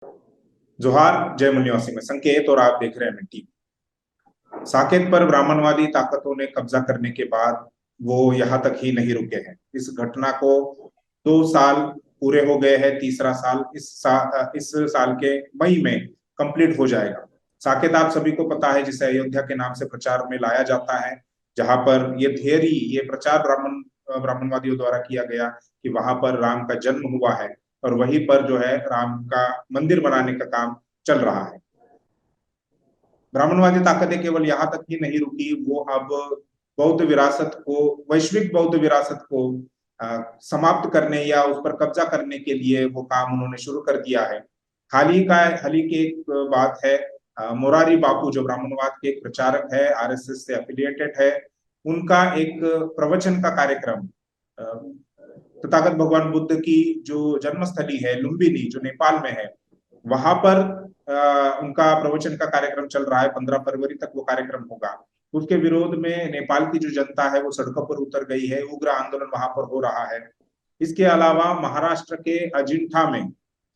जोहार, जय मुनिवासी में संकेत और आप देख रहे हैं मिट्टी। साकेत पर ब्राह्मणवादी ताकतों ने कब्जा करने के बाद वो यहाँ तक ही नहीं रुके हैं। इस घटना को 2 साल पूरे हो गए हैं। तीसरा साल इस साल के मई में कंप्लीट हो जाएगा। साकेत आप सभी को पता है, जिसे अयोध्या के नाम से प्रचार में लाया जाता है, जहां पर ये प्रचार ब्राह्मणवादियों द्वारा किया गया कि वहां पर राम का जन्म हुआ है और वहीं पर जो है राम का मंदिर बनाने का काम चल रहा है। ब्राह्मणवादी ताकतें केवल यहाँ तक ही नहीं रुकी, वो अब वैश्विक बौद्ध विरासत को समाप्त करने या उस पर कब्जा करने के लिए वो काम उन्होंने शुरू कर दिया है। हाल ही की एक बात है, मोरारी बापू जो ब्राह्मणवाद के एक प्रचारक है, आरएसएस से एफिलिएटेड है, उनका एक प्रवचन का कार्यक्रम तथागत भगवान बुद्ध की जो जन्मस्थली है लुम्बिनी, जो नेपाल में है, वहां पर उनका प्रवचन का कार्यक्रम चल रहा है। 15 फरवरी तक वो कार्यक्रम होगा। उसके विरोध में नेपाल की जो जनता है वो सड़कों पर उतर गई है। उग्र आंदोलन वहां पर हो रहा है। इसके अलावा महाराष्ट्र के अजिंठा में,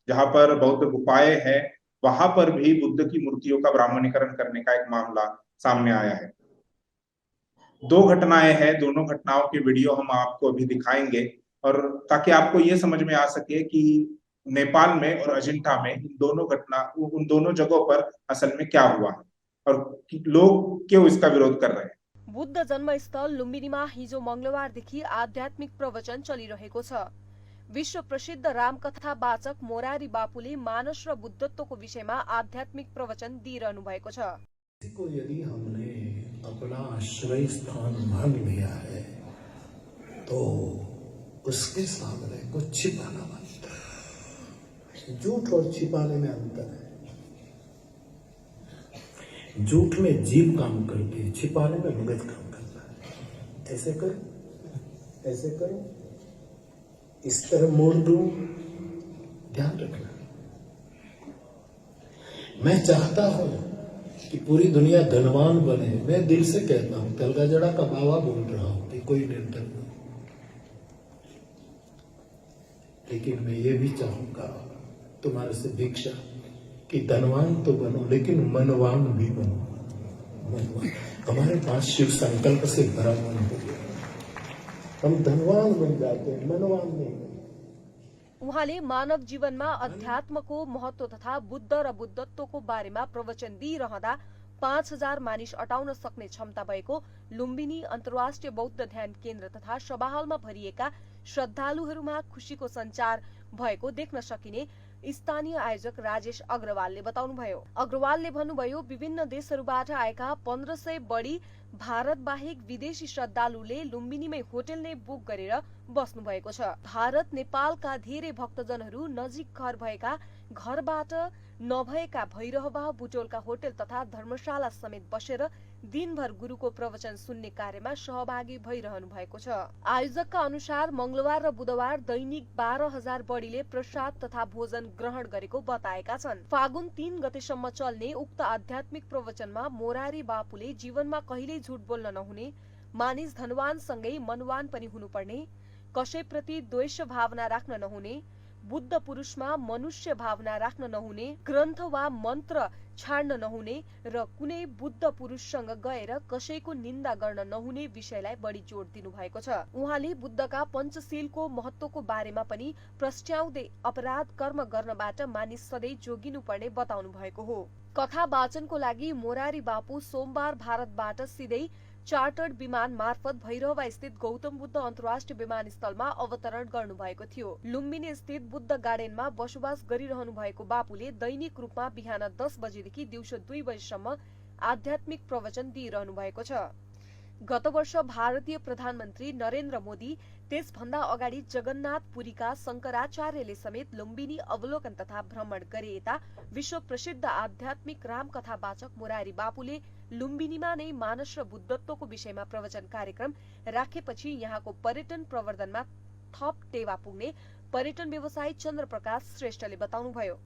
जहां पर बौद्ध गुफाएं हैं, वहां पर भी बुद्ध की मूर्तियों का ब्राह्मणीकरण करने का एक मामला सामने आया है। 2 घटनाएं हैं, दोनों घटनाओं के वीडियो हम आपको अभी दिखाएंगे, और ताकि आपको ये समझ में आ सके कि नेपाल में और अजिंठा में उन दोनों जगहों पर असल में क्या हुआ है और लोग क्यों इसका विरोध कर रहे हैं। बुद्ध जन्मस्थल लुम्बिनीमा हिजो मंगलबारदेखि आध्यात्मिक प्रवचन चलिरहेको छ। विश्व प्रसिद्ध रामकथा वाचक मोरारी बापुले मानस र बुद्धत्वको विषयमा आध्यात्मिक प्रवचन दिइरहनु भएको छ। को यदि हमने अपना आश्रय स्थान मान लिया है तो उसके सामने कुछ छिपाना बनता है। झूठ और छिपाने में अंतर है। झूठ में जीभ काम करती है, छिपाने में मगज काम करता है। ऐसे करो, ऐसे करो, इस तरह मोड़ दूं, ध्यान रखना। मैं चाहता हूं कि पूरी दुनिया धनवान बने। मैं दिल से कहता हूं, तलगा जड़ा का बाबा बोल रहा हूं कि कोई नियंत्रण नहीं। लेकिन मैं ये भी चाहूंगा तुम्हारे से भिक्षा कि धनवान तो बनो लेकिन मनवान भी बनो। मनवान हमारे पास शिव संकल्प से भरा मन हो गया, हम धनवान बन जाते हैं, मनवान नहीं। उहाँले मानव जीवनमा अध्यात्मको महत्व तथा बुद्ध र बुद्धत्वको बारेमा प्रवचन दिइरहँदा 5000 मानिस अटाउन सक्ने क्षमता भएको लुम्बिनी अन्तर्राष्ट्रिय बौद्ध ध्यान केन्द्र तथा सभाहालमा भरिएका श्रद्धालुहरूमा खुशीको सञ्चार भएको देख्न सकिने स्थानीय आयोजक राजेश अग्रवालले बताउनुभयो। अग्रवालले भन्नुभयो, विभिन्न देशहरूबाट आएका 1500 बढी भारत बाहेक विदेशी श्रद्धालुले लुम्बिनीमै होटल नै बुक गरेर बस्नु भएको छ। भारत नेपालका धेरै भक्तजनहरू नजिक घर भएका घरबाट नभएका भैरहवा बुटोलका होटल तथा धर्मशाला समेत बसेर दिनभर गुरुको प्रवचन सुन्ने कार्यमा सहभागी भइरहनु भएको छ। आयोजकका अनुसार मंगलबार र बुधबार दैनिक 12,000 बढीले प्रसाद तथा भोजन ग्रहण गरेको बताएका छन्। फागुन 3 गतेसम्म चल्ने उक्त आध्यात्मिक प्रवचनमा मोरारी बापुले जीवनमा कहिल्यै झुट बोल्न नहुने, मानिस धनवानसँगै मनवान पनि हुनुपर्ने, कसैप्रति द्वेष भावना राख्न नहुने, बुद्ध पुरुषमा मनुष्य भावना राख्न नहुने, ग्रन्थ वा मन्त्र छाड्न नहुने र कुनै बुद्ध पुरुषसँग गएर कसैको निन्दा गर्न नहुने विषयलाई बढी जोड दिनु भएको छ। उहाँले बुद्धका पञ्चशीलको महत्वको बारेमा पनि प्रस्ट्याउँदै अपराध कर्म गर्नबाट मानिस सधैँ जोगिनु पर्ने बताउनु भएको हो। कथा वाचनको लागि मोरारी बापु सोमबार भारतबाट सिधै चार्टर्ड विमान मार्फत भैरहवा स्थित गौतम बुद्ध अन्तर्राष्ट्रिय विमानस्थलमा अवतरण गर्नुभएको थियो। लुम्बिनी स्थित बुद्ध गार्डनमा बसोबास गरिरहनु भएको बापुले दैनिक रूपमा बिहान 10 बजेदेखि दिउँसो 2 बजेसम्म आध्यात्मिक प्रवचन दिइरहनु भएको छ। गत वर्ष भारतीय प्रधानमन्त्री नरेन्द्र मोदी, त्यसभन्दा अगाडि जगन्नाथपुरीका शंकराचार्यले समेत लुम्बिनी अवलोकन तथा भ्रमण गरे यता विश्व प्रसिद्ध आध्यात्मिक रामकथा वाचक मोरारी बापुले लुम्बिनीमा नै मानस र बुद्धत्वको विषयमा प्रवचन कार्यक्रम राखेपछि यहाँको पर्यटन प्रवर्धनमा थप टेवा पुग्ने पर्यटन व्यवसायी चन्द्रप्रकाश श्रेष्ठले बताउनुभयो।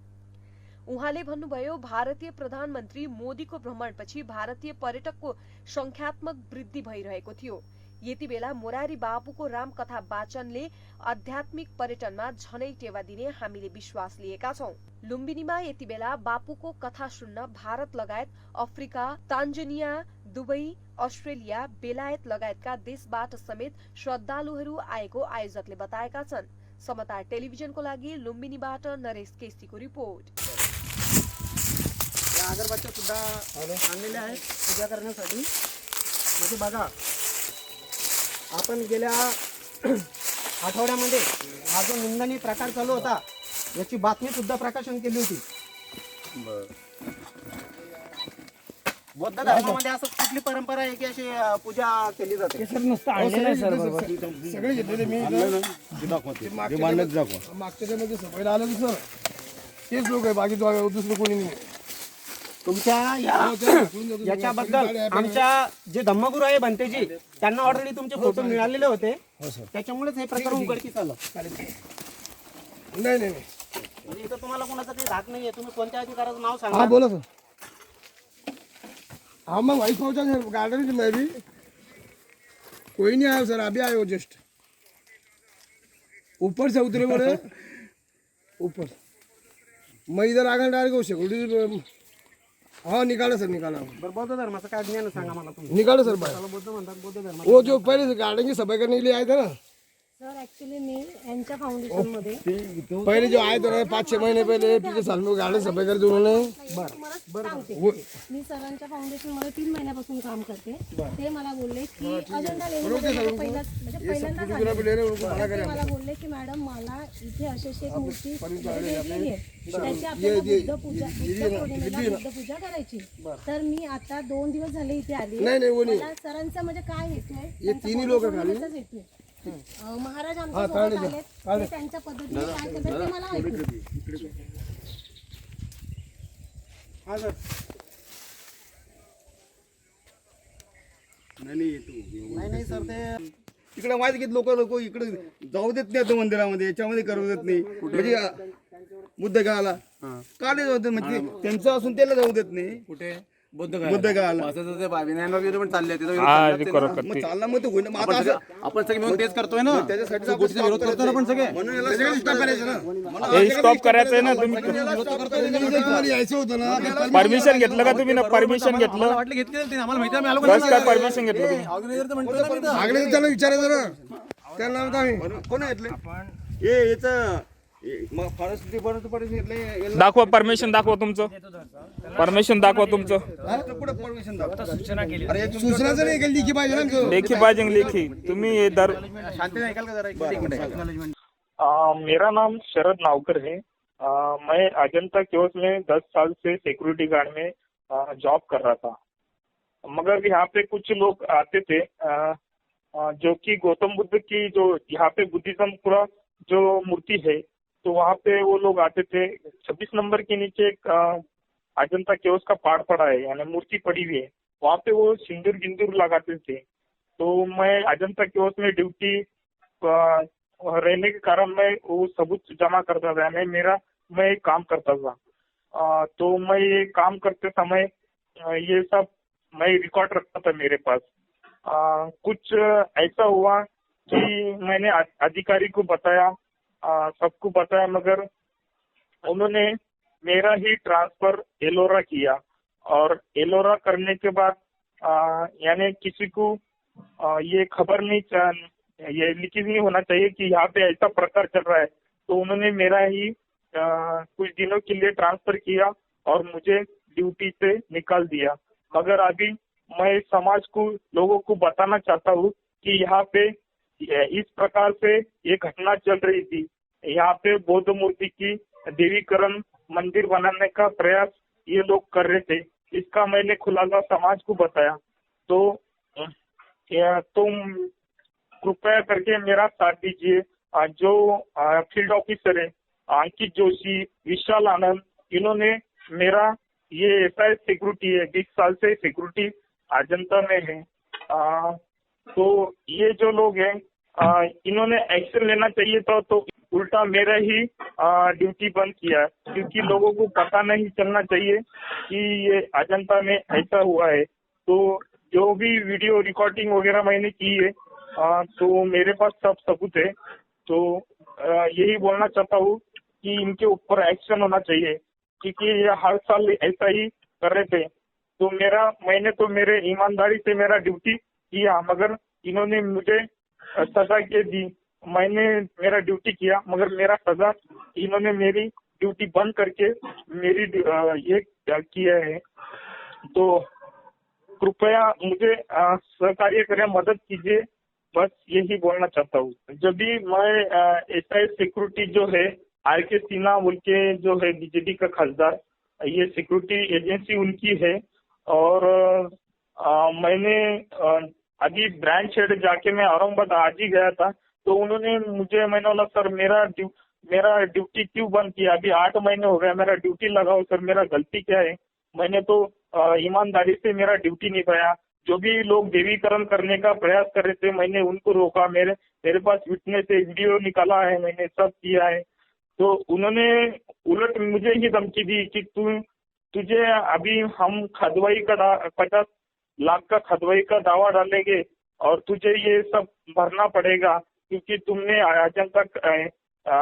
उहाँले भन्नुभयो, भारतीय प्रधानमन्त्री मोदीको भ्रमणपछि भारतीय पर्यटकको संख्यात्मक वृद्धि भइरहेको थियो। यति बेला मोरारी बापुको रामकथा वाचनले आध्यात्मिक पर्यटनमा झनै टेवा दिने हामीले विश्वास लिएका छौं। लुम्बिनीमा यति बेला बापुको कथा सुन्न भारत लगायत अफ्रिका, तान्जानिया, दुबई, अस्ट्रेलिया, बेलायत लगायतका देशबाट समेत श्रद्धालुहरू आएको आयोजकले बताएका छन्। समाचार टेलिभिजनको लागि लुम्बिनीबाट नरेश केसीको रिपोर्ट। अगरबत्त्या सुद्धा आणलेल्या आहेत पूजा करण्यासाठी। म्हणजे बघा, आपण गेल्या आठवड्यामध्ये हा जो निंदनीय प्रकार चालू होता याची बातमी सुद्धा प्रकाशन केली होती। बौद्ध धर्मामध्ये असं कुठली परंपरा आहे की अशी पूजा केली जाते? सर नुसतं आणलेलं आहे सर, बरोबर सगळे घेतलेले मी मागच्या त्यामध्ये सफाईला आलं सर, तेच लोक आहे, बाकी दुसरं कोणी नाही। तुमच्या याच्याबद्दल आमच्या जे धम्मगुरू आहे भंतेजी त्यांना ऑलरेडी तुमचे फोटो मिळालेले होते, त्याच्यामुळेच हे प्रकरण उघडकीस आलं। नाही नाही म्हणजे इथं तुम्हाला कोणाचा काही धाक नाहीये, तुम्ही कोणत्या अधिकाराचं नाव सांगा? हाँ बोला सर। हाँ मैं वही पहुंचा गार्डन में भी कोई नहीं आया सर, अभी आए हो जस्ट ऊपर से उतरे बोले ऊपर। मैं इधर आ गया डायरेक्ट सिक्योरिटी। हाँ निकाला सर, निकाला। बरं, बौद्ध धर्माचं काय ज्ञान सांगा मला तुम्ही? निकाला सर बाहर। त्याला बौद्ध म्हणतात, बौद्ध धर्म। वो जो पहले गार्डन की सफाई करने के लिए आए थे ना सर, ऍक्च्युली मी यांच्या फाउंडेशन मध्ये पहले जो आए थे 5-6 महीने पहले, पिछले साल में गार्डन सफाई कर दी उन्होंने। सांगते, मी सरांच्या फाउंडेशन मध्ये 3 महिन्यापासून काम करते। ते मला बोलले की अजेंडा पहिल्यांदा मला बोलले की मॅडम मला इथे अशी एक मूर्ती भेटलेली आहे, त्याची आपल्याला बुद्ध पूजा बुद्ध पूजा करायची। तर मी आता 2 दिवस झाले इथे आली। मला सरांचा म्हणजे काय हेतू आहे, ये तीन ही लोग खाली महाराज आमच्या सोबत आलेत, ते त्यांच्या पद्धतीने काय करतात ते मला ऐकू। हा सर, नाही सर, ते इकडे माहिती घेत लोक इकडे जाऊ देत नाही मंदिरामध्ये, याच्यामध्ये करू देत नाही। म्हणजे बुद्ध गाला का नाही जाऊ देत, म्हणजे त्यांचं असून त्याला जाऊ देत नाही। कुठे बुद्ध गाला मग चालला, मग ते होईना। आपण सगळे मिळून तेच करतोय ना, त्याच्यासाठी गोष्टीचा विरोध करतोय ना आपण सगळे, म्हणून याला सगळं stop करायचं ना। स्टॉप करायचंय ना तुम्ही? यायचं होतं ना, परमिशन घेतलं का तुम्ही? परमिशन घेतलं? वाटलं घेतली आम्हाला माहिती आहे, आम्ही बस काय परमिशन घेतलं तुम्ही? मागले त्याला विचारायचं ना, त्यांना नव्हतं आम्ही। कोण घेतले हे याचं फॉरेस्ट डिपार्टमेंट घेतले? दाखवा परमिशन, दाखवा तुमचं परमिशन, दाखवा तुमचं। कुठे परमिशन दाखवा? सूचनाचं नाही केली की पाहिजे ना, लेखी पाहिजे, लेखी। तुम्ही ये दर शांती ऐकाल का जरा? एक मिनिट। मेरा नाम शरद नावकर है। मैं अजंता कियोस्क में 10 साल से सिक्योरिटी गार्ड में जॉब कर रहा था। मगर यहाँ पे कुछ लोग आते थे जो कि गौतम बुद्ध की जो यहाँ पे बुद्धिज्म पूरा जो मूर्ति है, तो वहाँ पे वो लोग आते थे। 26 नंबर के नीचे एक अजंता कियोस्क का पहाड़ पड़ा है, यानी मूर्ति पड़ी हुई है, वहाँ पे वो सिंदूर गिंदूर लगाते थे। तो मैं अजंता कियोस्क में ड्यूटी रहने के कारण मैं वो सबूत जमा करता था, यानी मैं एक काम करता था। तो मैं ये काम करते समय ये सब मैं रिकॉर्ड रखता था मेरे पास। कुछ ऐसा हुआ कि मैंने अधिकारी को बताया, सबको बताया, मगर उन्होंने मेरा ही ट्रांसफर एलोरा किया। और एलोरा करने के बाद यानी किसी को ये खबर नहीं, ये लिखित नहीं होना चाहिए कि यहाँ पे ऐसा प्रकार चल रहा है। तो उन्होंने मेरा ही कुछ दिनों के लिए ट्रांसफर किया और मुझे ड्यूटी से निकाल दिया। मगर अभी मैं समाज को, लोगों को बताना चाहता हूँ कि यहाँ पे इस प्रकार से ये घटना चल रही थी। यहाँ पे बौद्ध मूर्ति की देवीकरण मंदिर बनाने का प्रयास ये लोग कर रहे थे। इसका मैंने खुलासा समाज को बताया। तो तुम कृपया करके मेरा साथ दीजिए। जो फील्ड ऑफिसर है अंकित जोशी, विशाल आनंद, इन्होंने मेरा ये ऐसा सिक्योरिटी है, 20 साल से सिक्योरिटी अजंता में है। तो ये जो लोग हैं इन्होंने एक्शन लेना चाहिए था, तो उल्टा मेरा ही ड्यूटी बंद किया, क्योंकि लोगों को पता नहीं चलना चाहिए कि ये अजंता में ऐसा हुआ है। तो जो भी वीडियो रिकॉर्डिंग वगैरह मैंने की है तो मेरे पास सब सबूत है। तो यही बोलना चाहता हूँ कि इनके ऊपर एक्शन होना चाहिए, क्योंकि ये हर साल ऐसा ही कर रहे थे। तो मैंने तो मेरे ईमानदारी से मेरा ड्यूटी किया, मगर इन्होंने मुझे सजा के दी। मैंने मेरा ड्यूटी किया, मगर मेरा सजा इन्होंने मेरी ड्यूटी बंद करके मेरी ये किया है। तो कृपया मुझे सहकार्य करें, मदद कीजिए, बस यही बोलना चाहता हूँ। जब भी मैं एसआई सिक्योरिटी जो है RK सिन्हा बोल के जो है बीजेपी का खासदार, ये सिक्योरिटी एजेंसी उनकी है। और मैंने अभी ब्रांच हेड जाके मैं औरंगाबाद आज ही गया था। तो उन्होंने मैंने बोला सर मेरा ड्यूटी क्यों बंद किया? अभी 8 महीने हो गए मेरा ड्यूटी लगाओ सर, मेरा गलती क्या है? मैंने तो ईमानदारी से मेरा ड्यूटी निभाया। जो भी लोग देवीकरण करने का प्रयास कर रहे थे, मैंने उनको रोका। मेरे पास विटनेस है, वीडियो निकाला है, मैंने सब किया है। तो उन्होंने उलट मुझे ही धमकी दी कि तुझे अभी हम खदवाई का 50 लाख का खदवाई का दावा डालेंगे और तुझे ये सब भरना पड़ेगा, क्योंकि तुमने अजंता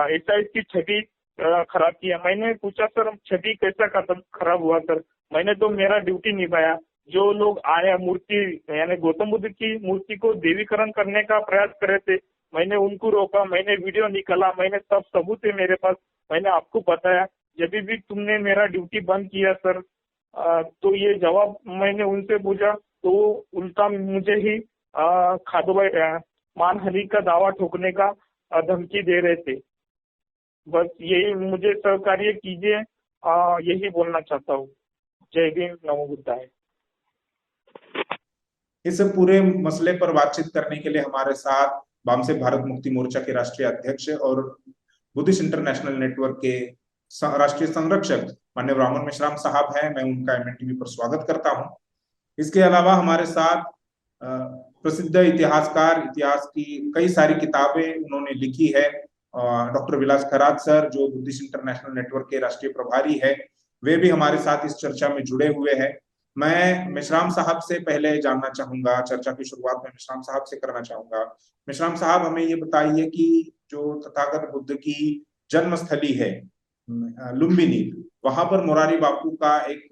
एसआई की छवि खराब किया। मैंने पूछा सर छवि कैसा खराब हुआ सर? मैंने तो मेरा ड्यूटी निभाया। जो लोग आए मूर्ति यानी गौतम बुद्ध की मूर्ति को देवीकरण करने का प्रयास कर रहे थे, मैंने उनको रोका, मैंने वीडियो निकाला, मैंने सब सबूत है मेरे पास। मैंने आपको बताया जब भी तुमने मेरा ड्यूटी बंद किया सर, तो ये जवाब मैंने उनसे पूछा तो उल्टा मुझे ही मानहानि का दावा ठोकने का धमकी दे रहे थे। बस यही मुझे सहकार्य कीजिए, यही बोलना चाहता हूँ। जय भीम, नमो बुद्धाय। इस पूरे मसले पर बातचीत करने के लिए हमारे साथ वामसे भारत मुक्ति मोर्चा के राष्ट्रीय अध्यक्ष और बुद्धिस्ट इंटरनेशनल नेटवर्क के राष्ट्रीय संरक्षक माननीय ब्राह्मण मेश्राम साहब हैं। मैं उनका MNTV पर स्वागत करता हूं। इसके अलावा हमारे साथ प्रसिद्ध इतिहासकार, इतिहास की कई सारी किताबें उन्होंने लिखी है, डॉक्टर विलास खरात सर जो बुद्धिस्ट इंटरनेशनल नेटवर्क के राष्ट्रीय प्रभारी है, वे भी हमारे साथ इस चर्चा में जुड़े हुए हैं। मैं मेश्राम साहब से पहले जानना चाहूंगा, चर्चा की शुरुआत में मेश्राम साहब से करना चाहूंगा। मेश्राम साहब हमें ये बताइए कि जो तथागत बुद्ध की जन्मस्थली है लुम्बिनी, वहां पर मोरारी बापू का एक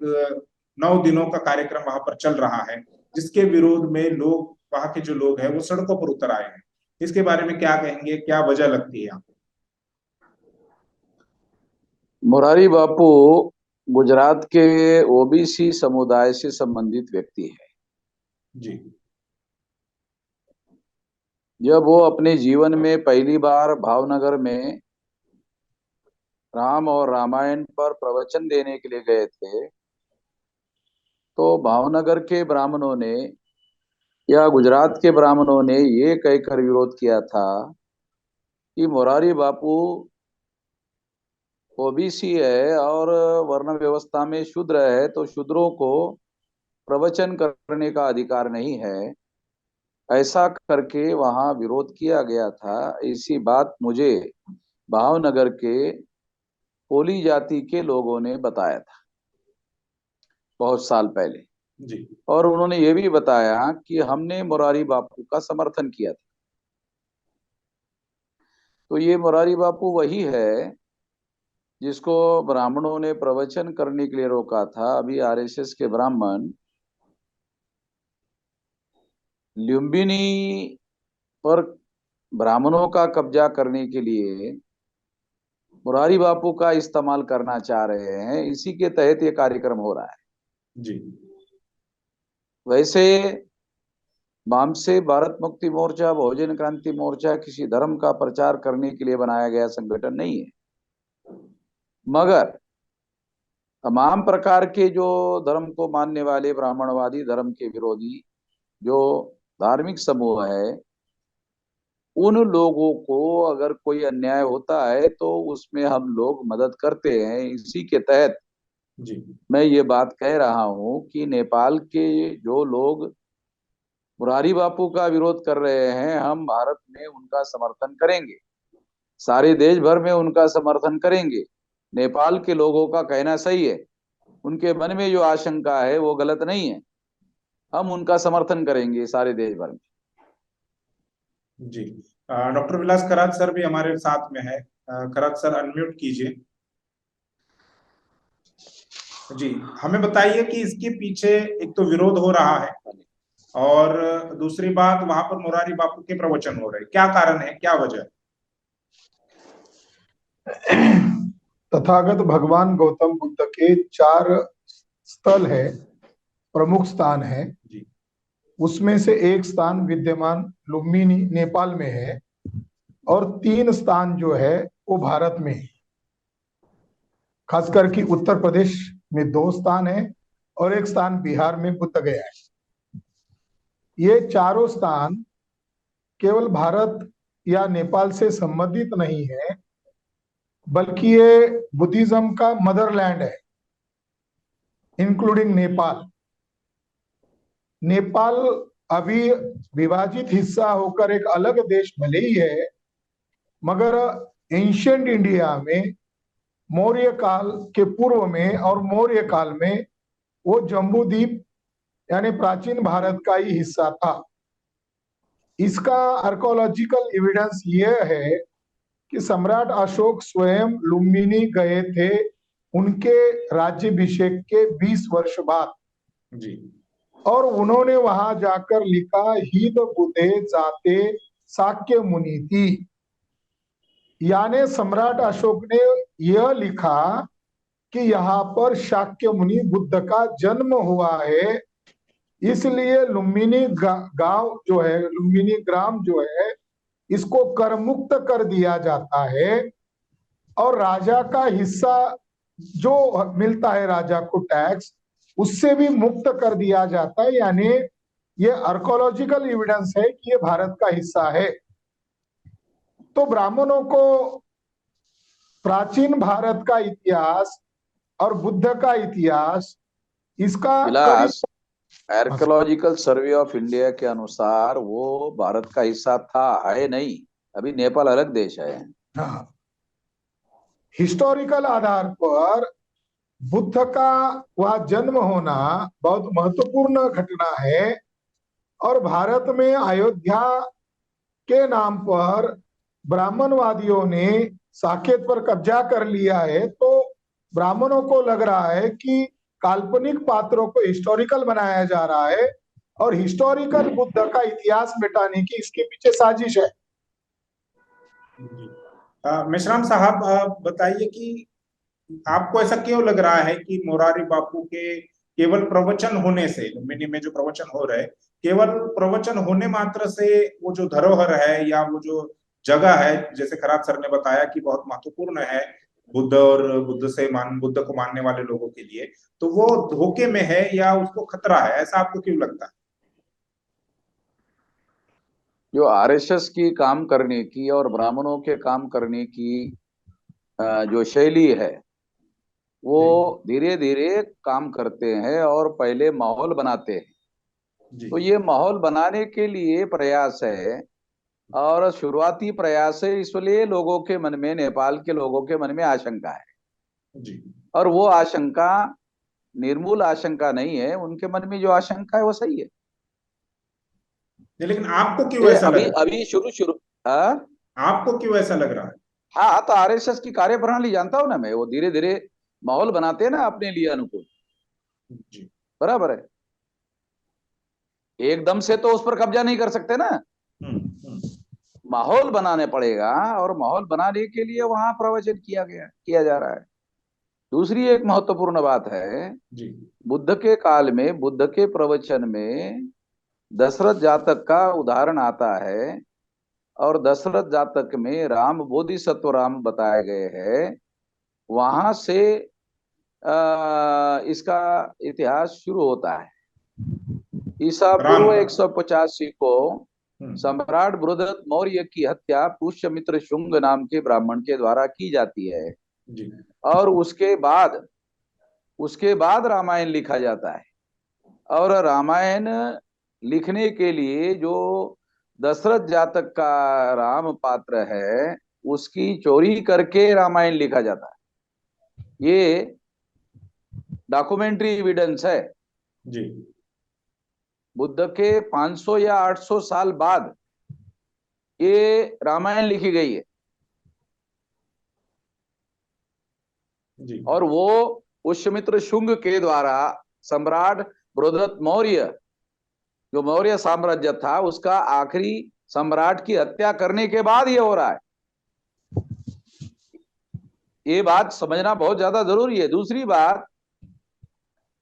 9 दिनों का कार्यक्रम वहां पर चल रहा है, जिसके विरोध में लोग, वहां के जो लोग हैं वो सड़कों पर उतर आए हैं। इसके बारे में क्या कहेंगे, क्या वजह लगती है आपको? मोरारी बापू गुजरात के OBC समुदाय से संबंधित व्यक्ति है जी। जब वो अपने जीवन में पहली बार भावनगर में राम और रामायण पर प्रवचन देने के लिए गए थे, तो भावनगर के ब्राह्मणों ने या गुजरात के ब्राह्मणों ने ये कहकर विरोध किया था कि मोरारी बापू OBC है और वर्ण व्यवस्था में शूद्र है, तो शूद्रों को प्रवचन करने का अधिकार नहीं है। ऐसा करके वहां विरोध किया गया था। इसी बात मुझे भावनगर के कोली जाति के लोगों ने बताया था बहुत साल पहले जी। और उन्होंने ये भी बताया कि हमने मोरारी बापू का समर्थन किया था। तो ये मोरारी बापू वही है जिसको ब्राह्मणों ने प्रवचन करने के लिए रोका था। अभी RSS के ब्राह्मण लुम्बिनी पर ब्राह्मणों का कब्जा करने के लिए मोरारी बापू का इस्तेमाल करना चाह रहे हैं। इसी के तहत ये कार्यक्रम हो रहा है जी। वैसे वामसे भारत मुक्ति मोर्चा, बहुजन क्रांति मोर्चा किसी धर्म का प्रचार करने के लिए बनाया गया संगठन नहीं है, मगर तमाम प्रकार के जो धर्म को मानने वाले ब्राह्मणवादी धर्म के विरोधी जो धार्मिक समूह है, उन लोगों को अगर कोई अन्याय होता है तो उसमें हम लोग मदद करते हैं। इसी के तहत जी। मैं ये बात कह रहा हूं कि नेपाल के जो लोग मोरारी बापू का विरोध कर रहे हैं, हम भारत में उनका समर्थन करेंगे, सारे देश भर में उनका समर्थन करेंगे। नेपाल के लोगों का कहना सही है, उनके मन में जो आशंका है वो गलत नहीं है। हम उनका समर्थन करेंगे सारे देश भर में। जी, डॉक्टर विलास करात सर भी हमारे साथ में है। करात सर, अनम्यूट कीजिए। जी, हमें बताइए कि इसके पीछे एक तो विरोध हो रहा है और दूसरी बात, वहां पर मुरारी बापू के प्रवचन हो रहे हैं। क्या कारण है, क्या वजह है? तथागत भगवान गौतम बुद्ध के 4 स्थल है, प्रमुख स्थान है। जी, उसमें से एक स्थान विद्यमान लुम्बिनी नेपाल में है और 3 स्थान जो है वो भारत में है। खासकर कि उत्तर प्रदेश में 2 स्थान है और एक स्थान बिहार में बुद्ध गया है। ये चारों स्थान केवल भारत या नेपाल से संबंधित नहीं है, बल्कि ये बुद्धिज्म का मदरलैंड है, इंक्लूडिंग नेपाल। नेपाल अभी विभाजित हिस्सा होकर एक अलग देश भले ही है, मगर एंशियंट इंडिया में मौर्य काल के पूर्व में और मौर्य काल में वो जम्बू द्वीप यानी प्राचीन भारत का ही हिस्सा था। इसका आर्कोलॉजिकल एविडेंस ये है कि सम्राट अशोक स्वयं लुम्बिनी गए थे उनके राज्याभिषेक के 20 वर्ष बाद जी, और उन्होंने वहां जाकर लिखा, हिद बुधे जाते शाक्य मुनि थी। यानी सम्राट अशोक ने यह लिखा कि यहाँ पर शाक्य मुनि बुद्ध का जन्म हुआ है, इसलिए लुम्बिनी गांव जो है, लुम्बिनी ग्राम जो है, इसको कर मुक्त कर दिया जाता है और राजा का हिस्सा जो मिलता है राजा को टैक्स, उससे भी मुक्त कर दिया जाता है। यानी ये आर्कोलॉजिकल एविडेंस है कि ये भारत का हिस्सा है। तो ब्राह्मणों को प्राचीन भारत का इतिहास और बुद्ध का इतिहास इसका विलास, आर्कियोलॉजिकल सर्वे ऑफ इंडिया के अनुसार वो भारत का हिस्सा था, है नहीं। अभी नेपाल अलग देश है। हाँ, हिस्टोरिकल आधार पर बुद्ध का वह जन्म होना बहुत महत्वपूर्ण घटना है और भारत में अयोध्या के नाम पर ब्राह्मणवादियों ने साकेत पर कब्जा कर लिया है। तो ब्राह्मणों को लग रहा है कि काल्पनिक पात्रों को हिस्टोरिकल बनाया जा रहा है और हिस्टोरिकल बुद्ध का इतिहास मिटाने की इसके पीछे साजिश है। मेश्राम साहब, बताइए कि आपको ऐसा क्यों लग रहा है कि मुरारी बापू के केवल प्रवचन होने से, लुम्बिनी में जो प्रवचन हो रहे, केवल प्रवचन होने मात्र से वो जो धरोहर है या वो जो जगह है, जैसे खरात सर ने बताया कि बहुत महत्वपूर्ण है बुद्ध और बुद्ध को मानने वाले लोगों के लिए, तो वो धोखे में है या उसको खतरा है, ऐसा आपको क्यों लगता है? जो आरएसएस की काम करने की और ब्राह्मणों के काम करने की जो शैली है, वो धीरे धीरे काम करते हैं और पहले माहौल बनाते हैं। तो ये माहौल बनाने के लिए प्रयास है और शुरुआती प्रयास है, इसलिए लोगों के मन में, नेपाल के लोगों के मन में आशंका है जी, और वो आशंका निर्मूल आशंका नहीं है। उनके मन में जो आशंका है वो सही है। लेकिन आपको क्यों ऐसा लग रहा है? अभी शुरू आपको क्यों ऐसा लग रहा है? हाँ, तो आरएसएस की कार्यप्रणाली जानता हूं ना मैं। वो धीरे धीरे माहौल बनाते हैं ना अपने लिए अनुकूल। जी, बराबर है, एकदम से तो उस पर कब्जा नहीं कर सकते ना। माहौल बनाने पड़ेगा और माहौल बनाने के लिए वहां प्रवचन किया जा रहा है। दूसरी एक महत्वपूर्ण बात है, जी, बुद्ध के काल में, बुद्ध के प्रवचन में दशरथ जातक का उदाहरण आता है और दशरथ जातक में राम, बोधिसत्व राम बताए गए हैं। वहां से इसका इतिहास शुरू होता है। ईसा पूर्व 185 को सम्राट बृहदत्त मौर्य की हत्या पुष्यमित्र शुंग नाम के ब्राह्मण के द्वारा की जाती है जी, और उसके बाद रामायण लिखा जाता है। और रामायण लिखने के लिए जो दशरथ जातक का राम पात्र है, उसकी चोरी करके रामायण लिखा जाता है। ये डॉक्यूमेंट्री एविडेंस है। जी, बुद्ध के 500 या 800 साल बाद ये रामायण लिखी गई है। जी और वो पुष्यमित्र शुंग के द्वारा सम्राट बृहद्रथ मौर्य, जो मौर्य साम्राज्य था, उसका आखिरी सम्राट की हत्या करने के बाद ये हो रहा है। ये बात समझना बहुत ज्यादा जरूरी है। दूसरी बात,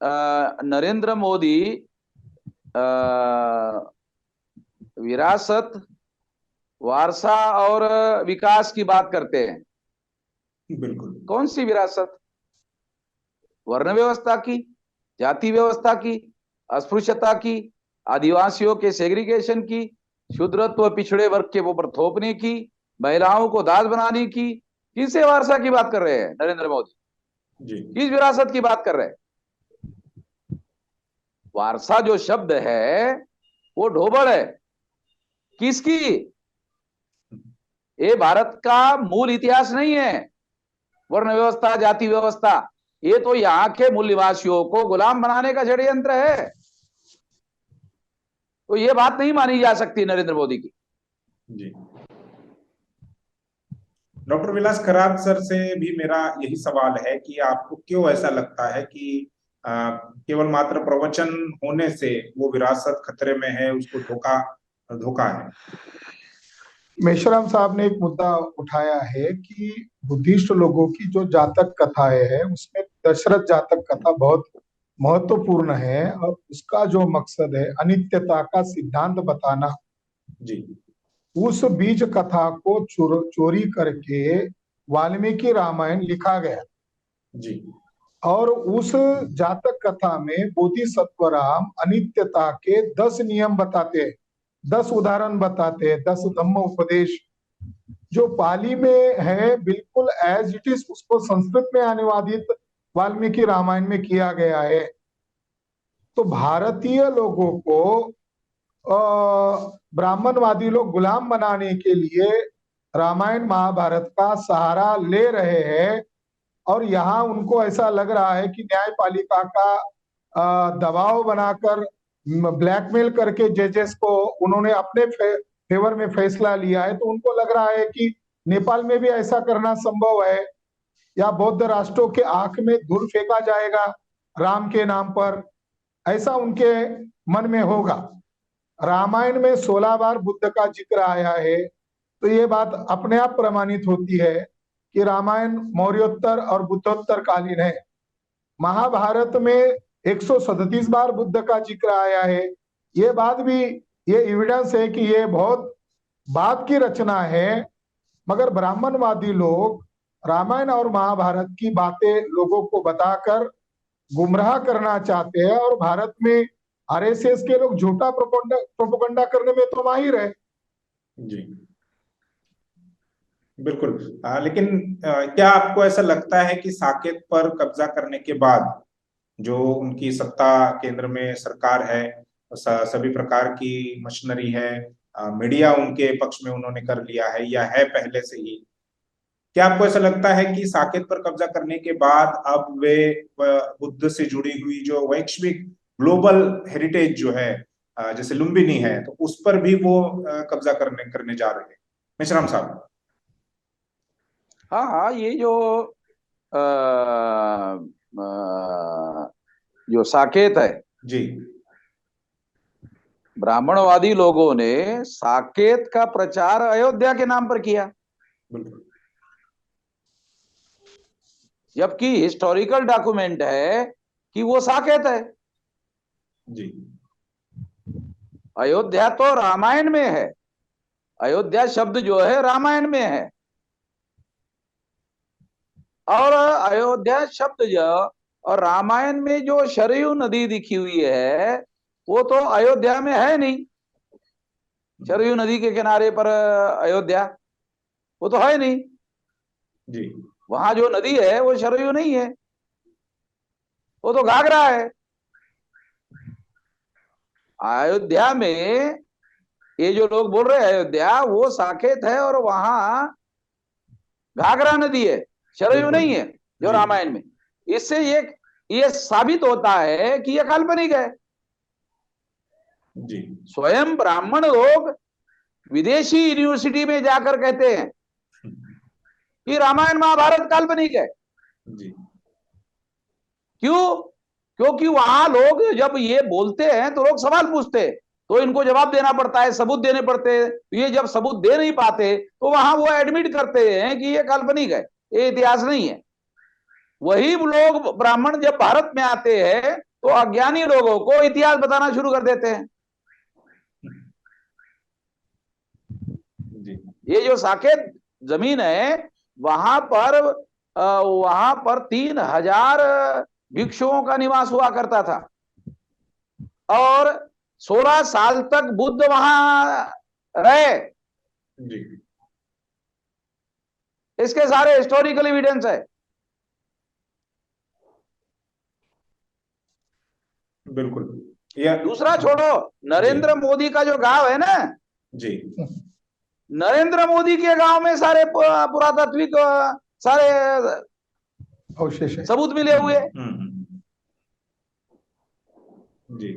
नरेंद्र मोदी विरासत, वारसा और विकास की बात करते हैं। बिल्कुल। कौन सी विरासत? वर्ण व्यवस्था की, जाति व्यवस्था की, अस्पृश्यता की, आदिवासियों के सेग्रीगेशन की, शूद्रत्व पिछड़े वर्ग के ऊपर थोपने की, महिलाओं को दास बनाने की। किससे वारसा की बात कर रहे हैं नरेंद्र मोदी? जी किस विरासत की बात कर रहे हैं? वारसा जो शब्द है वो ढोबड़ है। किसकी? ये भारत का मूल इतिहास नहीं है। वर्ण व्यवस्था, जाति व्यवस्था, ये तो यहाँ के मूल निवासियों को गुलाम बनाने का षड्यंत्र है। तो ये बात नहीं मानी जा सकती नरेंद्र मोदी की। जी। डॉक्टर विलास खरात सर से भी मेरा यही सवाल है कि आपको क्यों ऐसा लगता है कि केवल मात्र प्रवचन होने से वो विरासत खतरे में है, उसको धोखा है? मेश्राम साहब ने एक मुद्दा उठाया है कि बुद्धिस्ट लोगों की जो जातक कथाएं है उसमें दशरथ जातक कथा बहुत महत्वपूर्ण है, और उसका जो मकसद है अनित्यता का सिद्धांत बताना। जी उस बीज कथा को चोरी करके वाल्मीकि रामायण लिखा गया। जी और उस जातक कथा में बोधिसत्व राम अनित्यता के 10 नियम बताते हैं, 10 उदाहरण बताते हैं, 10 धम्म उपदेश जो पाली में है बिल्कुल एज इट इज उसको संस्कृत में अनुवादित वाल्मीकि रामायण में किया गया है। तो भारतीय लोगों को ब्राह्मणवादी लोग गुलाम बनाने के लिए रामायण महाभारत का सहारा ले रहे हैं, और यहाँ उनको ऐसा लग रहा है कि न्यायपालिका का दबाव बनाकर ब्लैकमेल करके जजेस को उन्होंने अपने फेवर में फैसला लिया है। तो उनको लग रहा है कि नेपाल में भी ऐसा करना संभव है, या बौद्ध राष्ट्रों के आंख में धूल फेंका जाएगा राम के नाम पर, ऐसा उनके मन में होगा। रामायण में 16 बार बुद्ध का जिक्र आया है, तो ये बात अपने आप प्रमाणित होती है कि रामायण मौर्योत्तर और बुद्धोत्तर कालीन है। महाभारत में 137 बार बुद्ध का जिक्र आया है। ये बात भी, ये एविडेंस है कि ये बहुत बाद की रचना है, मगर ब्राह्मणवादी लोग रामायण और महाभारत की बातें लोगों को बताकर गुमराह करना चाहते हैं, और भारत में आरएसएस के लोग झूठा प्रोपोगंडा करने में तो माहिर है। जी बिल्कुल। लेकिन क्या आपको ऐसा लगता है कि साकेत पर कब्जा करने के बाद जो उनकी सत्ता केंद्र में सरकार है, सभी प्रकार की मशीनरी है, मीडिया उनके पक्ष में उन्होंने कर लिया है या है पहले से ही, क्या आपको ऐसा लगता है कि साकेत पर कब्जा करने के बाद अब वे बुद्ध से जुड़ी हुई जो वैश्विक ग्लोबल हेरिटेज जो है, जैसे लुम्बिनी है, तो उस पर भी वो कब्जा करने जा रहे हैं? मेश्राम साहब। हाँ, ये जो साकेत है जी, ब्राह्मणवादी लोगों ने साकेत का प्रचार अयोध्या के नाम पर किया, बिल्कुल। जबकि हिस्टोरिकल डॉक्यूमेंट है कि वो साकेत है। जी अयोध्या तो रामायण में है, अयोध्या शब्द जो है रामायण में है, और अयोध्या शब्द जो और रामायण में जो सरयू नदी दिखी हुई है वो तो अयोध्या में है नहीं। सरयू नदी के किनारे पर अयोध्या वो तो है नहीं जी। वहां जो नदी है वो सरयू नहीं है, वो तो घाघरा है। अयोध्या में ये जो लोग बोल रहे हैं अयोध्या वो साकेत है, और वहां घाघरा नदी है, सरयू नहीं है जो रामायण में। इससे ये साबित होता है कि ये काल्पनिक है। जी स्वयं ब्राह्मण लोग विदेशी यूनिवर्सिटी में जाकर कहते हैं कि रामायण महाभारत काल्पनिक है। जी क्यों? क्योंकि वहां लोग जब ये बोलते हैं तो लोग सवाल पूछते हैं, तो इनको जवाब देना पड़ता है, सबूत देने पड़ते हैं। तो ये जब सबूत दे नहीं पाते तो वहां वो एडमिट करते हैं कि ये काल्पनिक है, ये इतिहास नहीं है। वही लोग ब्राह्मण जब भारत में आते हैं तो अज्ञानी लोगों को इतिहास बताना शुरू कर देते हैं। जी ये जो साकेत जमीन है वहां पर 3000 भिक्षुओं का निवास हुआ करता था और 16 साल तक बुद्ध वहां रहे। जी इसके सारे हिस्टोरिकल एविडेंस है। बिल्कुल। या दूसरा छोड़ो, नरेंद्र मोदी का जो गांव है ना, जी नरेंद्र मोदी के गांव में सारे पुरातात्विक सारे अवशेष है। सबूत मिले हुए। जी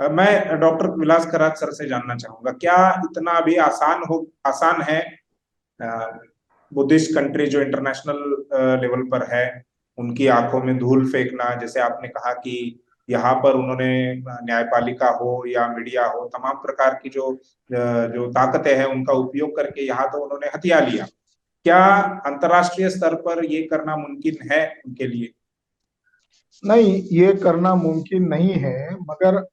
मैं डॉक्टर विलास करात सर से जानना चाहूंगा, क्या इतना भी आसान है बुद्धिस्ट कंट्री जो इंटरनेशनल लेवल पर है उनकी आंखों में धूल फेंकना? जैसे आपने कहा कि यहाँ पर उन्होंने न्यायपालिका हो या मीडिया हो, तमाम प्रकार की जो ताकतें हैं उनका उपयोग करके यहाँ तो उन्होंने हथिया लिया। क्या अंतर्राष्ट्रीय स्तर पर ये करना मुमकिन है उनके लिए? नहीं, ये करना मुमकिन नहीं है, मगर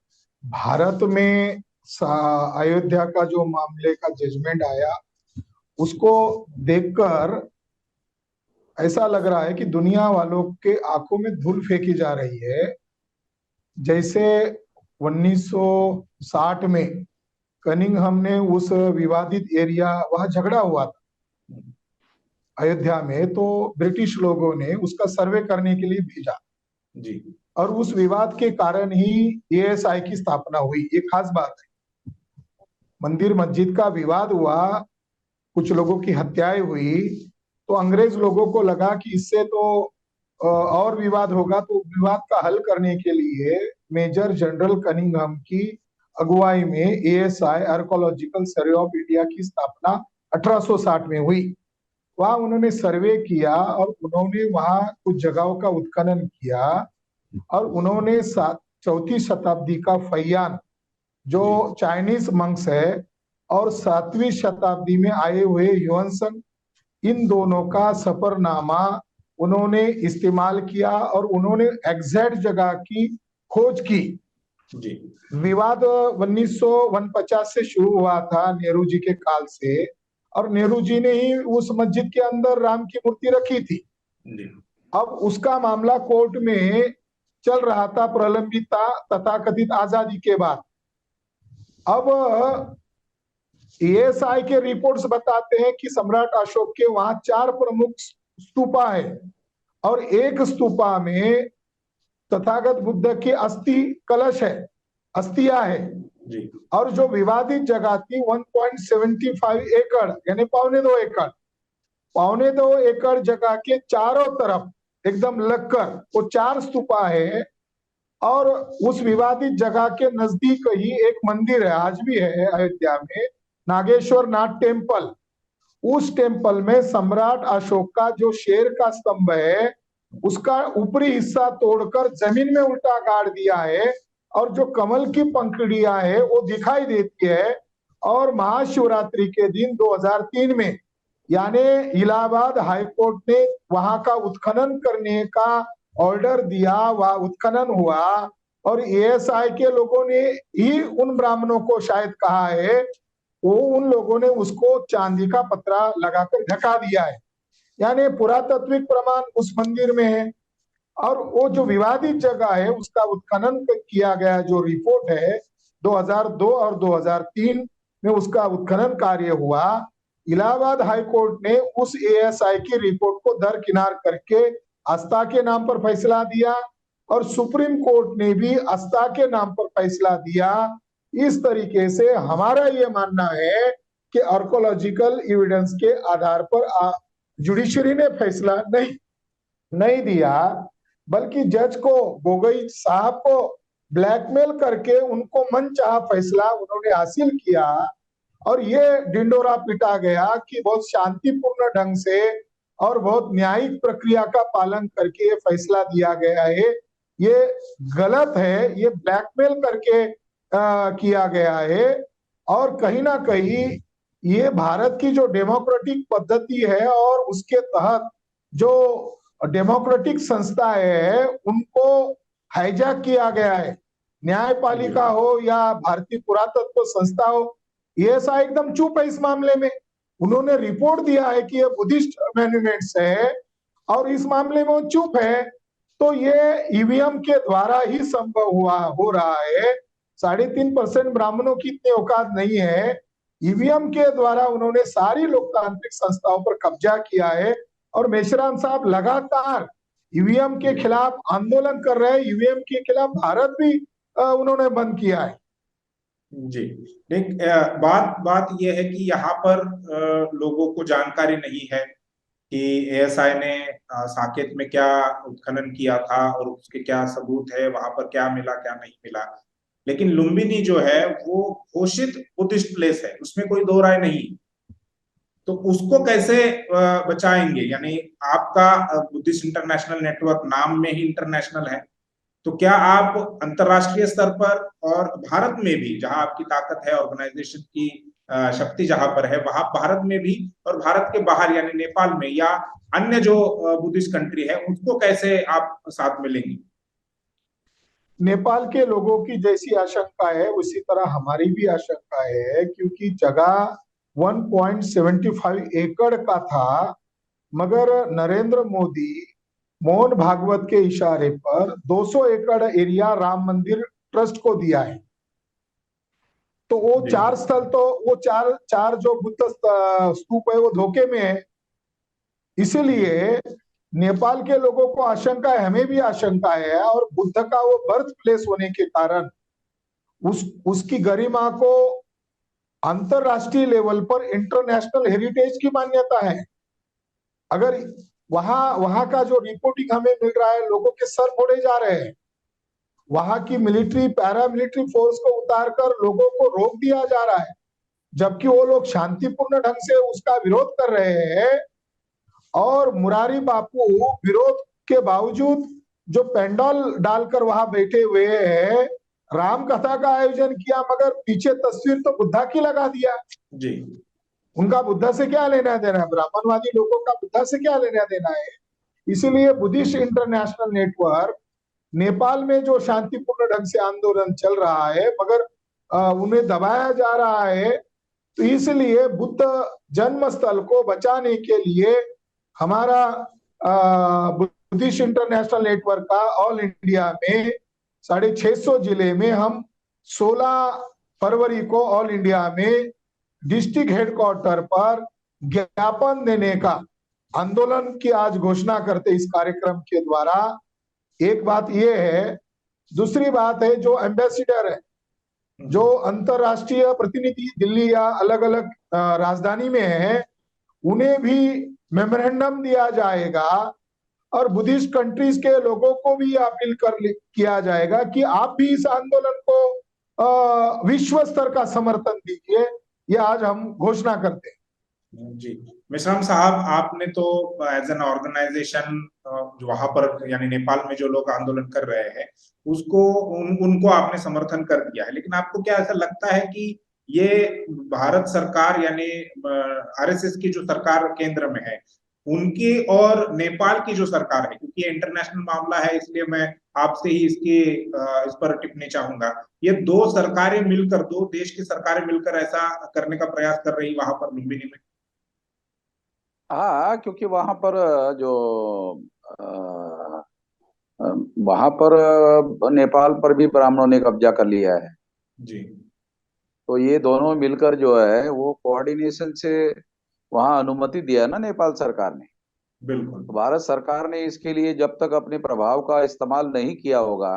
भारत में अयोध्या का जो मामले का जजमेंट आया उसको देखकर ऐसा लग रहा है कि दुनिया वालों के आंखों में धूल फेंकी जा रही है। जैसे 1960 में कनिंघम ने उस विवादित एरिया, वहां झगड़ा हुआ था अयोध्या में, तो ब्रिटिश लोगों ने उसका सर्वे करने के लिए भेजा जी, और उस विवाद के कारण ही एएसआई की स्थापना हुई। ये खास बात है। मंदिर मस्जिद का विवाद हुआ, कुछ लोगों की हत्याएं हुई, तो अंग्रेज लोगों को लगा कि इससे तो और विवाद होगा, तो विवाद का हल करने के लिए मेजर जनरल कनिंघम की अगुवाई में ASI archaeological survey of India की स्थापना 1860 में हुई। वहां उन्होंने सर्वे किया और उन्होंने वहां कुछ जगहों का उत्खनन किया और उन्होंने 4वीं शताब्दी का फैयान जो चाइनीज मंक्स है और 7वीं शताब्दी में आए हुए ह्यूएनत्संग, इन दोनों का सफरनामा उन्होंने इस्तेमाल किया और उन्होंने एग्जैक्ट जगह की खोज की। जी विवाद 1949 से शुरू हुआ था, नेहरू जी के काल से, और नेहरू जी ने ही उस मस्जिद के अंदर राम की मूर्ति रखी थी। अब उसका मामला कोर्ट में चल रहा था, प्रलंबित था तथाकथित आजादी के बाद। अब एएसआई के रिपोर्ट्स बताते हैं कि सम्राट अशोक के वहां 4 प्रमुख स्तूपा है और एक स्तूपा में तथागत बुद्ध की अस्थि कलश है, अस्थियां है। जी और जो विवादित जगह थी 1.75 एकड़ यानी 2.25 एकड़ जगह के चारों तरफ एकदम लगकर वो 4 स्तूपा है। और उस विवादित जगह के नजदीक ही एक मंदिर है, आज भी है अयोध्या में, नागेश्वर नाथ टेम्पल। उस टेम्पल में सम्राट अशोक का जो शेर का स्तंभ है उसका ऊपरी हिस्सा तोड़कर जमीन में उल्टा गाड़ दिया है और जो कमल की पंखुड़ियां है वो दिखाई देती है। और महाशिवरात्रि के दिन 2003 में यानी इलाहाबाद हाईकोर्ट ने वहां का उत्खनन करने का ऑर्डर दिया, वह उत्खनन हुआ और एएसआई के लोगों ने ही उन ब्राह्मणों को शायद कहा है, वो उन लोगों ने उसको चांदी का पतरा लगाकर ढका दिया है। यानी पुरातात्विक प्रमाण उस मंदिर में है और वो जो विवादित जगह है उसका उत्खनन किया गया जो रिपोर्ट है 2002 और 2003 में उसका उत्खनन कार्य हुआ। इलाहाबाद हाईकोर्ट ने उस एएसआई की रिपोर्ट को दरकिनार करके आस्था के नाम पर फैसला दिया और सुप्रीम कोर्ट ने भी आस्था के नाम पर फैसला दिया। इस तरीके से हमारा ये मानना है कि आर्कोलॉजिकल एविडेंस के आधार पर जुडिशरी ने फैसला नहीं दिया, बल्कि जज को, गोगोई साहब को ब्लैकमेल करके उनको मनचाहा फैसला उन्होंने हासिल किया और ये ढिंडोरा पीटा गया कि बहुत शांतिपूर्ण ढंग से और बहुत न्यायिक प्रक्रिया का पालन करके ये फैसला दिया गया है। ये गलत है, ये ब्लैकमेल करके किया गया है और कहीं ना कहीं ये भारत की जो डेमोक्रेटिक पद्धति है और उसके तहत जो डेमोक्रेटिक संस्थाएं है उनको हाईजैक किया गया है। न्यायपालिका हो या भारतीय पुरातत्व संस्था हो, ये ऐसा एकदम चुप है इस मामले में। उन्होंने रिपोर्ट दिया है कि ये बुद्धिस्ट मॉन्यूमेंट्स है और इस मामले में वो चुप है, तो ये ईवीएम के द्वारा ही संभव हो रहा है। 3.5% ब्राह्मणों की इतनी औकात नहीं है। ईवीएम के द्वारा उन्होंने सारी लोकतांत्रिक संस्थाओं पर कब्जा किया है और मेश्राम साहब लगातार ईवीएम के खिलाफ आंदोलन कर रहे हैं। ईवीएम के खिलाफ भारत भी उन्होंने बंद किया है। जी, लेकिन बात यह है कि यहाँ पर लोगों को जानकारी नहीं है कि एएसआई ने साकेत में क्या उत्खनन किया था और उसके क्या सबूत है, वहां पर क्या मिला क्या नहीं मिला। लेकिन लुम्बिनी जो है वो घोषित बुद्धिस्ट प्लेस है, उसमें कोई दो राय नहीं। तो उसको कैसे बचाएंगे? यानी आपका बुद्धिस्ट इंटरनेशनल नेटवर्क नाम में ही इंटरनेशनल है, तो क्या आप अंतरराष्ट्रीय स्तर पर और भारत में भी, जहां आपकी ताकत है, ऑर्गेनाइजेशन की शक्ति जहां पर है, वहां भारत में भी और भारत के बाहर यानी नेपाल में या अन्य जो बुद्धिस्ट कंट्री है, उसको कैसे आप साथ में लेंगे? नेपाल के लोगों की जैसी आशंका है उसी तरह हमारी भी आशंका है, क्योंकि जगह 1.75 एकड़ का था, मगर नरेंद्र मोदी मोहन भागवत के इशारे पर 200 एकड़ एरिया राम मंदिर ट्रस्ट को दिया है। तो वो चार स्थल, तो वो चार जो बुद्ध स्तूप है वो धोखे में है। इसीलिए नेपाल के लोगों को आशंका है, हमें भी आशंका है, और बुद्ध का वो बर्थ प्लेस होने के कारण उसकी गरिमा को अंतरराष्ट्रीय लेवल पर इंटरनेशनल हेरिटेज की मान्यता है। अगर वहां का जो रिपोर्टिंग हमें मिल रहा है, लोगों के सर फोड़े जा रहे हैं, वहां की मिलिट्री पैरामिलिट्री फोर्स को उतारकर लोगों को रोक दिया जा रहा है, जबकि वो लोग शांतिपूर्ण ढंग से उसका विरोध कर रहे हैं। और मुरारी बापू विरोध के बावजूद जो पेंडल डालकर वहां बैठे हुए हैं, राम कथा का आयोजन किया, मगर पीछे तस्वीर तो बुद्धा की लगा दिया जी। उनका बुद्धा से क्या लेना देना है? ब्राह्मणवादी लोगों का बुद्धा से क्या लेना देना है? इसीलिए बुद्धिस्ट इंटरनेशनल नेटवर्क नेपाल में जो शांतिपूर्ण ढंग से आंदोलन चल रहा है, मगर उन्हें दबाया जा रहा है, तो इसलिए बुद्ध जन्म स्थल को बचाने के लिए हमारा बुद्धिस्ट इंटरनेशनल नेटवर्क का ऑल इंडिया में 650 जिले में हम 16 फरवरी को ऑल इंडिया में डिस्ट्रिक्ट हेडक्वार्टर पर ज्ञापन देने का आंदोलन की आज घोषणा करते इस कार्यक्रम के द्वारा। एक बात ये है, दूसरी बात है जो एम्बेसिडर है, जो अंतरराष्ट्रीय प्रतिनिधि दिल्ली या अलग अलग राजधानी में है, उन्हें भी मेमोरेंडम दिया जाएगा और बुद्धिस्ट कंट्रीज के लोगों को भी अपील किया जाएगा कि आप भी इस आंदोलन को विश्व स्तर का समर्थन दीजिए। ये आज हम घोषणा करते हैं। जी, मेश्राम साहब, आपने तो एज एन ऑर्गेनाइजेशन जो वहां पर यानी नेपाल में जो लोग आंदोलन कर रहे हैं उसको उनको आपने समर्थन कर दिया है, लेकिन आपको क्या ऐसा लगता है कि ये भारत सरकार यानी आरएसएस की जो सरकार केंद्र में है उनकी और नेपाल की जो सरकार है, क्योंकि ये इंटरनेशनल मामला है इसलिए मैं आपसे ही इस पर टिप्पणी चाहूंगा, ये दो सरकारें मिलकर, दो देश की सरकारें मिलकर ऐसा करने का प्रयास कर रही वहां पर लुम्बिनी में? हाँ, क्योंकि वहां पर जो वहां पर नेपाल पर भी ब्राह्मणों ने कब्जा कर लिया है जी। तो ये दोनों मिलकर जो है वो कोऑर्डिनेशन से वहां अनुमति दिया ना नेपाल सरकार ने। बिल्कुल। तो भारत सरकार ने इसके लिए जब तक अपने प्रभाव का इस्तेमाल नहीं किया होगा,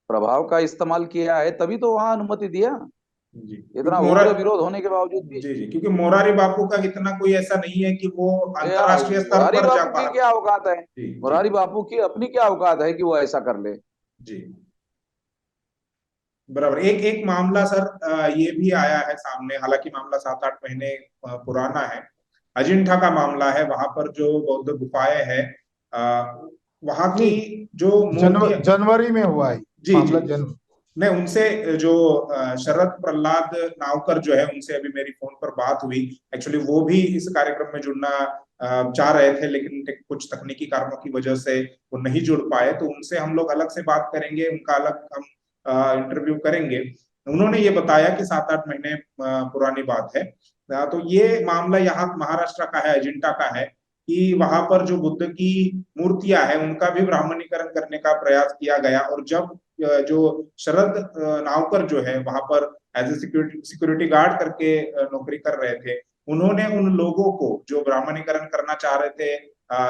प्रभाव का इस्तेमाल किया है तभी तो वहां अनुमति दिया जी। इतना उग्र विरोध होने के बावजूद भी। जी, क्योंकि मोरारी बापू का इतना कोई ऐसा नहीं है कि वो अंतरराष्ट्रीय स्तर पर जा पा। की क्या औकात है? मोरारी बापू की अपनी क्या औकात है कि वो ऐसा कर ले? जी। बराबर। एक एक मामला सर ये भी आया है सामने, हालांकि मामला 7-8 महीने पुराना है। अजिंठा का मामला है, वहां पर जो बौद्ध गुफाएं हैं, वहां की जो मूर्तियां, जनवरी में हुआ है जी मामला, जी, जनवरी। नहीं उनसे जो शरद प्रहलाद नावकर जो है, उनसे अभी मेरी फोन पर बात हुई। एक्चुअली वो भी इस कार्यक्रम में जुड़ना चाह रहे थे, लेकिन कुछ तकनीकी कारणों की वजह से वो नहीं जुड़ पाए, तो उनसे हम लोग अलग से बात करेंगे, उनका अलग हम इंटरव्यू करेंगे। उन्होंने ये बताया कि 7-8 महीने पुरानी बात है। तो ये मामला यहाँ महाराष्ट्र का है, अजिंठा का है, कि वहां पर जो बुद्ध की मूर्तियां हैं उनका भी ब्राह्मणीकरण करने का प्रयास किया गया। और जब जो शरद नावकर जो है वहां पर एज ए सिक्योरिटी गार्ड करके नौकरी कर रहे थे, उन्होंने उन लोगों को जो ब्राह्मणीकरण करना चाह रहे थे,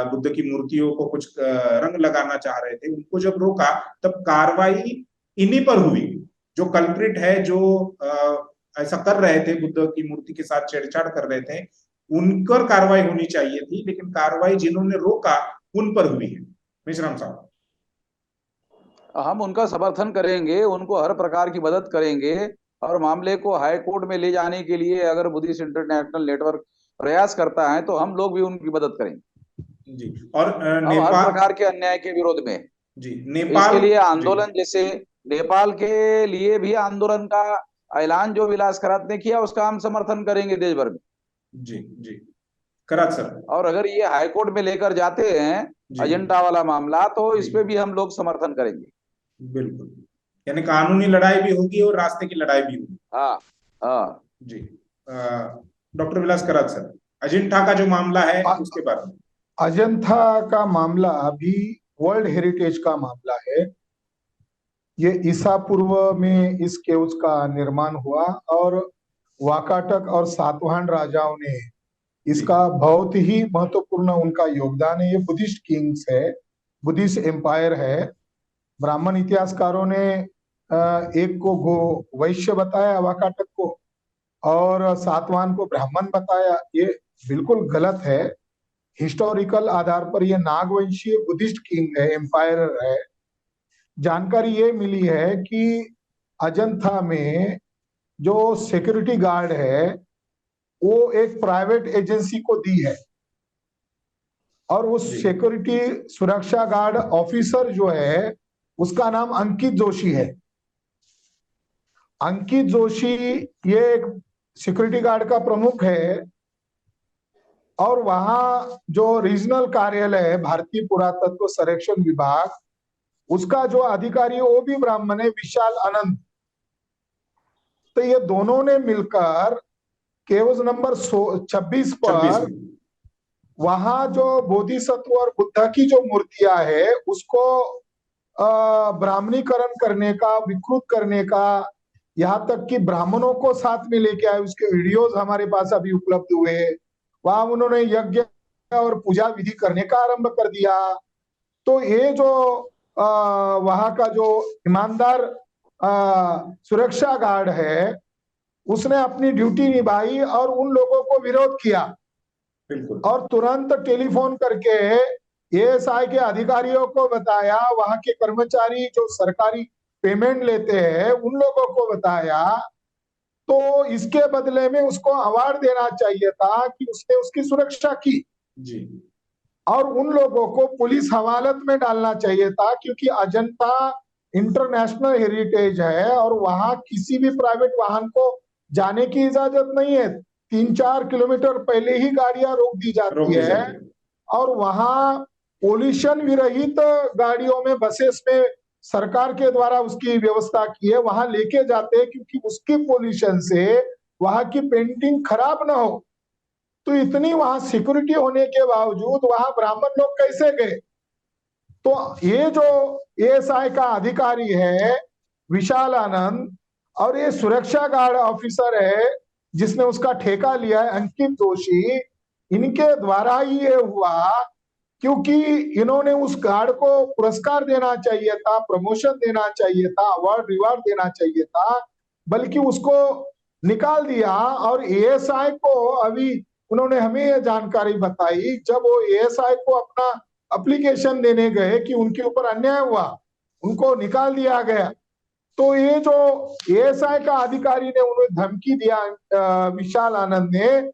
बुद्ध की मूर्तियों को कुछ रंग लगाना चाह रहे थे, उनको जब रोका तब कार्रवाई इन्हीं पर हुई। जो कल्प्रिट है, जो ऐसा कर रहे थे, बुद्ध की मूर्ति के साथ छेड़छाड़ कर रहे थे, उन पर कार्रवाई होनी चाहिए थी, लेकिन कार्रवाई जिन्होंने रोका उन पर हुई है। मिश्राम साहब, हम उनका समर्थन करेंगे, उनको हर प्रकार की मदद करेंगे, और मामले को हाई कोर्ट में ले जाने के लिए अगर बुद्धिस्ट इंटरनेशनल नेटवर्क प्रयास करता है तो हम लोग भी उनकी मदद करेंगे जी। और हर नेपाल, प्रकार के अन्याय के विरोध में। जी, नेपाल इसके लिए जी, आंदोलन, जैसे नेपाल के लिए भी आंदोलन का ऐलान जो विलास करात ने किया, उसका हम समर्थन करेंगे देश भर में। जी जी, करात सर, और अगर ये हाईकोर्ट में लेकर जाते हैं जी अजेंडा वाला मामला, तो इस जी, पे भी हम लोग समर्थन करेंगे। बिल्कुल, यानी कानूनी लड़ाई भी होगी और रास्ते की लड़ाई भी होगी। हाँ हाँ जी। डॉक्टर विलास करात सर, अजिंठा का जो मामला है उसके बारे में। अजंता का मामला अभी वर्ल्ड हेरिटेज का मामला है। ये ईसा पूर्व में इस केव्स का निर्माण हुआ, और वाकाटक और सातवाहन राजाओं ने इसका बहुत ही महत्वपूर्ण उनका योगदान है। ये बुद्धिस्ट किंग्स है, बुद्धिस्ट एम्पायर है। ब्राह्मण इतिहासकारों ने एक को गो वैश्य बताया वाकाटक को, और सातवाहन को ब्राह्मण बताया। ये बिल्कुल गलत है। हिस्टोरिकल आधार पर ये नागवंशीय बुद्धिस्ट किंग है, एम्पायर है। जानकारी ये मिली है कि अजंता में जो सिक्योरिटी गार्ड है वो एक प्राइवेट एजेंसी को दी है, और उस सिक्योरिटी सुरक्षा गार्ड ऑफिसर जो है उसका नाम अंकित जोशी है। अंकित जोशी ये एक सिक्योरिटी गार्ड का प्रमुख है, और वहां जो रीजनल कार्यालय है भारतीय पुरातत्व संरक्षण विभाग, उसका जो अधिकारी है वो भी ब्राह्मण है, विशाल आनंद। तो ये दोनों ने मिलकर केव्स नंबर 26 पर वहां जो बोधिसत्व और बुद्ध की जो मूर्तियां है उसको ब्राह्मणीकरण करने का, विकृत करने का, यहाँ तक कि ब्राह्मणों को साथ में लेके आए। उसके वीडियोस हमारे पास अभी उपलब्ध हुए। वहां उन्होंने यज्ञ और पूजा विधि करने का आरंभ कर दिया। तो ये जो वहां का जो ईमानदार सुरक्षा गार्ड है उसने अपनी ड्यूटी निभाई और उन लोगों को विरोध किया, और तुरंत टेलीफोन करके एएसआई के अधिकारियों को बताया, वहां के कर्मचारी जो सरकारी पेमेंट लेते हैं उन लोगों को बताया। तो इसके बदले में उसको अवार्ड देना चाहिए था कि उसने उसकी सुरक्षा की जी, और उन लोगों को पुलिस हवालत में डालना चाहिए था, क्योंकि अजंता इंटरनेशनल हेरिटेज है और वहां किसी भी प्राइवेट वाहन को जाने की इजाजत नहीं है। 3-4 किलोमीटर पहले ही गाड़ियां रोक दी जाती है, और वहां पोल्यूशन विरहित गाड़ियों में, बसेस में सरकार के द्वारा उसकी व्यवस्था की है, वहां लेके जाते हैं, क्योंकि उसकी पोल्यूशन से वहां की पेंटिंग खराब ना हो। तो इतनी वहां सिक्योरिटी होने के बावजूद वहां ब्राह्मण लोग कैसे गए? तो ये जो एएसआई का अधिकारी है विशाल आनंद, और ये सुरक्षा गार्ड ऑफिसर है जिसने उसका ठेका लिया है अंकित जोशी, इनके द्वारा ही ये हुआ। क्योंकि इन्होंने उस गार्ड को पुरस्कार देना चाहिए था, प्रमोशन देना चाहिए था, अवार्ड रिवार्ड देना चाहिए था, बल्कि उसको निकाल दिया। और एएसआई को अभी उन्होंने हमें ये जानकारी बताई, जब वो एएसआई को अपना एप्लीकेशन देने गए कि उनके ऊपर अन्याय हुआ, उनको निकाल दिया गया। तो ये जो एएसआई का अधिकारी ने उन्हें धमकी दिया विशाल आनंद ने,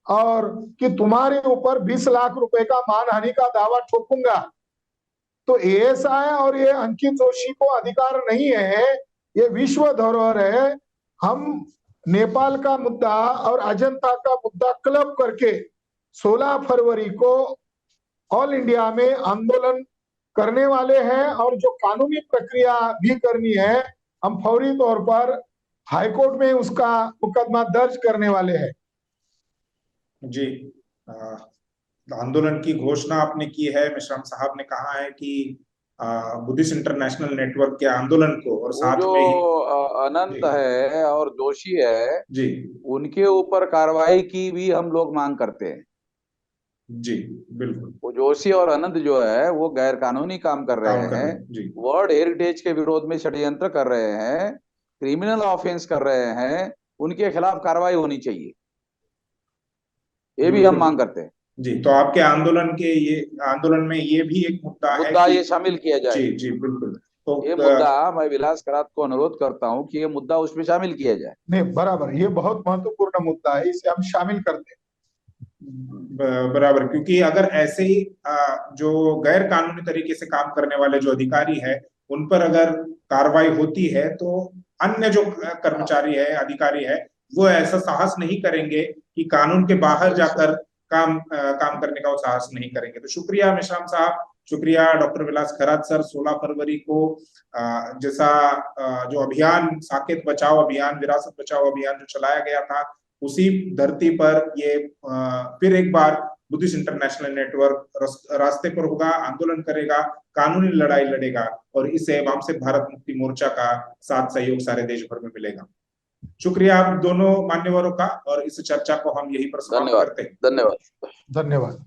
और कि तुम्हारे ऊपर 20 लाख रुपए का मानहानि का दावा ठोकूंगा, तो एएसआई और ये अंकित जोशी को अधिकार नहीं है। ये विश्व धरोहर है। हम नेपाल का मुद्दा और अजंता का मुद्दा क्लब करके 16 फरवरी को ऑल इंडिया में आंदोलन करने वाले हैं, और जो कानूनी प्रक्रिया भी करनी है हम फौरी तौर पर हाईकोर्ट में उसका मुकदमा दर्ज करने वाले हैं। जी, आंदोलन की घोषणा आपने की है। मेश्राम साहब ने कहा है कि बुद्धिस्ट इंटरनेशनल नेटवर्क के आंदोलन को और साथ जो में ही अनंत है और दोषी है जी उनके ऊपर कार्रवाई की भी हम लोग मांग करते हैं। जी बिल्कुल, वो जोशी और आनंद जो है वो गैर कानूनी काम कर रहे हैं, जी वर्ल्ड हेरिटेज के विरोध में षड्यंत्र कर रहे हैं, क्रिमिनल ऑफेंस कर रहे हैं, उनके खिलाफ कार्रवाई होनी चाहिए, ये भी हम मांग करते हैं। जी। तो आपके आंदोलन में ये भी एक मुद्दा है कि ये शामिल किया जाए। जी जी बिल्कुल। तो ये मुद्दा मैं विलास करात को अनुरोध करता हूं कि ये मुद्दा उसमें शामिल किया जाए। नहीं, बराबर, ये बहुत महत्वपूर्ण मुद्दा है, इसे हम शामिल करते हैं। बराबर, क्योंकि अगर ऐसे ही जो गैर कानूनी तरीके से काम करने वाले जो अधिकारी है उन पर अगर कार्रवाई होती है तो अन्य जो कर्मचारी है, अधिकारी है, वो ऐसा साहस नहीं करेंगे कि कानून के बाहर जाकर काम करने का वो साहस नहीं करेंगे। तो शुक्रिया मेश्राम साहब, शुक्रिया डॉक्टर विलास खरात सर। 16 फरवरी को जैसा जो अभियान साकेत बचाओ अभियान, विरासत बचाओ अभियान जो चलाया गया था, उसी धरती पर ये फिर एक बार बुद्धिस्ट इंटरनेशनल नेटवर्क रास्ते पर होगा, आंदोलन करेगा, कानूनी लड़ाई लड़ेगा, और इससे वामसे भारत मुक्ति मोर्चा का साथ सहयोग सारे देश भर में मिलेगा। शुक्रिया आप दोनों मान्यवरों का, और इस चर्चा को हम यहीं पर समाप्त करते हैं। धन्यवाद। धन्यवाद।